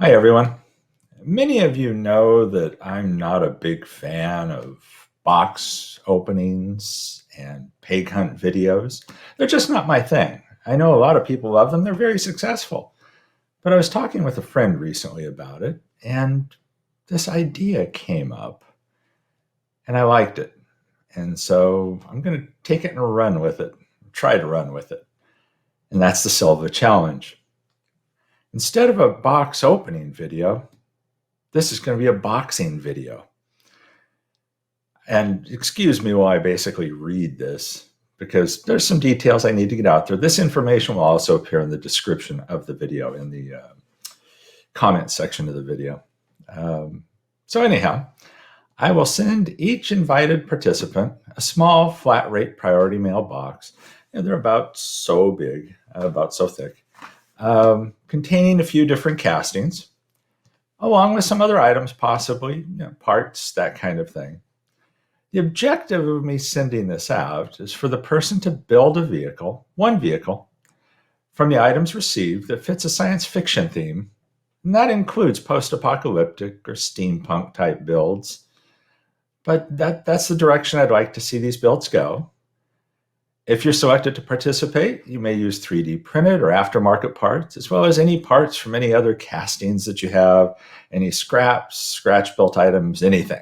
Hi, everyone. Many of you know that I'm not a big fan of box openings and pig hunt videos. They're just not my thing. I know a lot of people love them, they're very successful. But I was talking with a friend recently about it, and this idea came up, and I liked it. And so I'm going to take it and run with it, try to run with it. And that's the Silva challenge. Instead of a box opening video, this is going to be a boxing video. And excuse me while I basically read this, because there's some details I need to get out there. This information will also appear in the description of the video, in the comment section of the video. So anyhow, I will send each invited participant a small flat rate priority mail box. And they're about so big, about so thick, containing a few different castings, along with some other items, possibly parts, that kind of thing. The objective of me sending this out is for the person to build a vehicle, one vehicle, from the items received that fits a science fiction theme. And that includes post-apocalyptic or steampunk type builds. But that's the direction I'd like to see these builds go. If you're selected to participate, you may use 3D printed or aftermarket parts, as well as any parts from any other castings that you have, any scraps, scratch-built items, anything.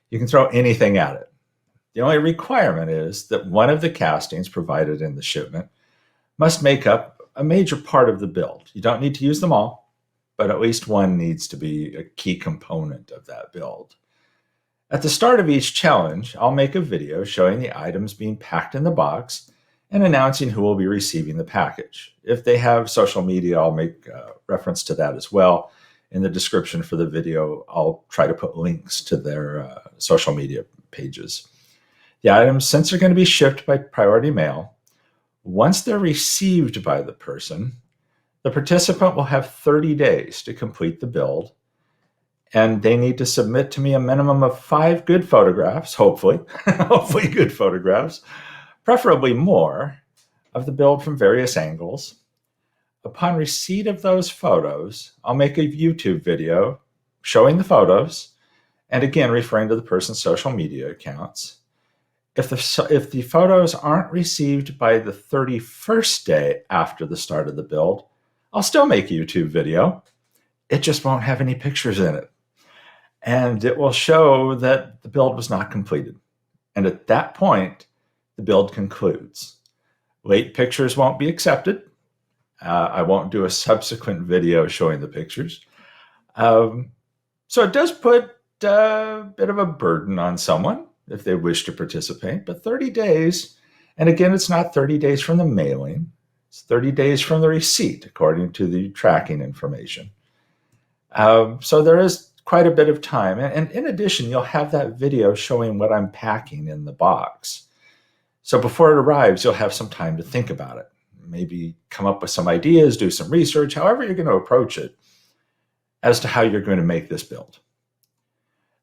You can throw anything at it. The only requirement is that one of the castings provided in the shipment must make up a major part of the build. You don't need to use them all, but at least one needs to be a key component of that build. At the start of each challenge, I'll make a video showing the items being packed in the box and announcing who will be receiving the package. If they have social media, I'll make reference to that as well. In the description for the video, I'll try to put links to their social media pages. The items, since they're going to be shipped by priority mail, once they're received by the person, the participant will have 30 days to complete the build, and they need to submit to me a minimum of 5 good photographs, hopefully, hopefully good photographs, preferably more, of the build from various angles. Upon receipt of those photos, I'll make a YouTube video showing the photos, and again, referring to the person's social media accounts. If the photos aren't received by the 31st day after the start of the build, I'll still make a YouTube video. It just won't have any pictures in it. And it will show that the build was not completed. And at that point, the build concludes. Late pictures won't be accepted. I won't do a subsequent video showing the pictures. So it does put a bit of a burden on someone if they wish to participate, but 30 days, and again, it's not 30 days from the mailing, it's 30 days from the receipt, according to the tracking information. So there is quite a bit of time. And in addition, you'll have that video showing what I'm packing in the box. So before it arrives, you'll have some time to think about it. Maybe come up with some ideas, do some research, however you're going to approach it, as to how you're going to make this build.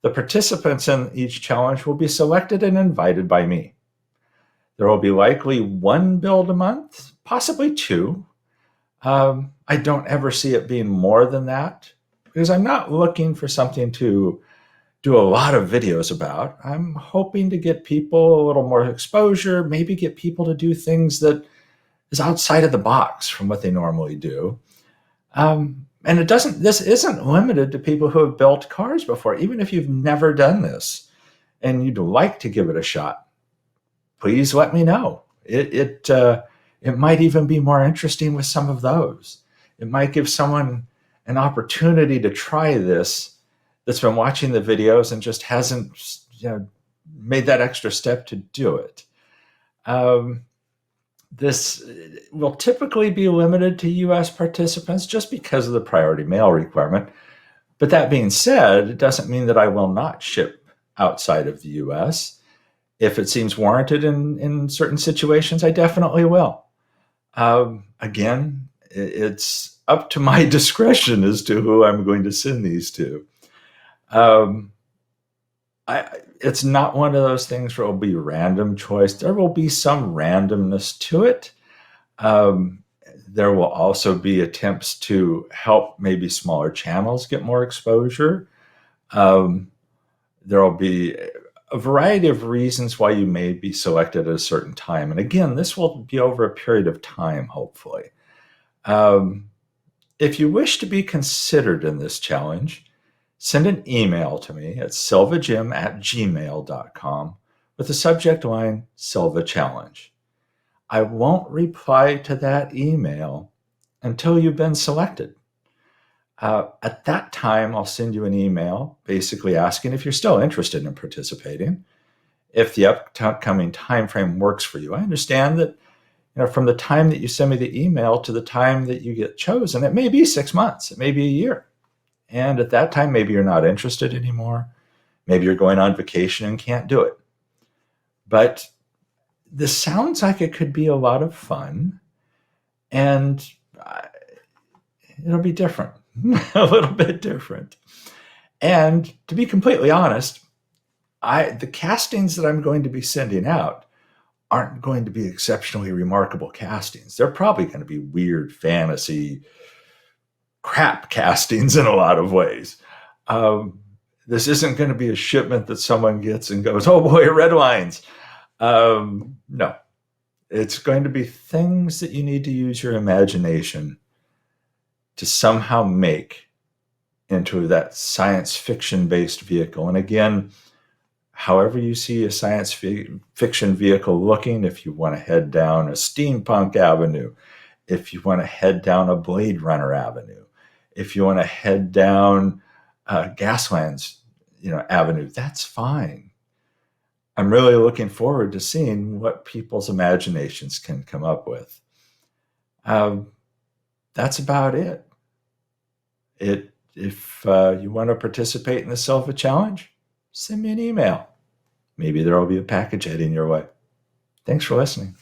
The participants in each challenge will be selected and invited by me. There will be likely 1 build a month, possibly 2. I don't ever see it being more than that, because I'm not looking for something to do a lot of videos about. I'm hoping to get people a little more exposure, maybe get people to do things that is outside of the box from what they normally do. And this isn't limited to people who have built cars before. Even if you've never done this and you'd like to give it a shot, please let me know. It might even be more interesting with some of those. It might give someone an opportunity to try this that's been watching the videos and just hasn't made that extra step to do it. This will typically be limited to U.S. participants just because of the priority mail requirement. But that being said, it doesn't mean that I will not ship outside of the U.S. If it seems warranted in certain situations, I definitely will. Again, it's up to my discretion as to who I'm going to send these to. It's not one of those things where it'll be random choice. There will be some randomness to it. There will also be attempts to help maybe smaller channels get more exposure. There will be a variety of reasons why you may be selected at a certain time. And again, this will be over a period of time, hopefully. If you wish to be considered in this challenge, send an email to me at silvajim@gmail.com with the subject line Silva Challenge. I won't reply to that email until you've been selected. At that time, I'll send you an email basically asking if you're still interested in participating, if the upcoming time frame works for you. I understand that from the time that you send me the email to the time that you get chosen, it may be 6 months, it may be a year. And at that time, maybe you're not interested anymore. Maybe you're going on vacation and can't do it. But this sounds like it could be a lot of fun, and it'll be different, a little bit different. And to be completely honest, the castings that I'm going to be sending out aren't going to be exceptionally remarkable castings. They're probably going to be weird fantasy crap castings in a lot of ways. This isn't going to be a shipment that someone gets and goes, oh boy, red lines. No, it's going to be things that you need to use your imagination to somehow make into that science fiction based vehicle. And again, however you see a science fiction vehicle looking, if you want to head down a steampunk avenue, if you want to head down a Blade Runner avenue, if you want to head down Gaslands avenue, that's fine. I'm really looking forward to seeing what people's imaginations can come up with. That's about it. If you want to participate in the Silva Challenge, send me an email. Maybe there will be a package heading your way. Thanks for listening.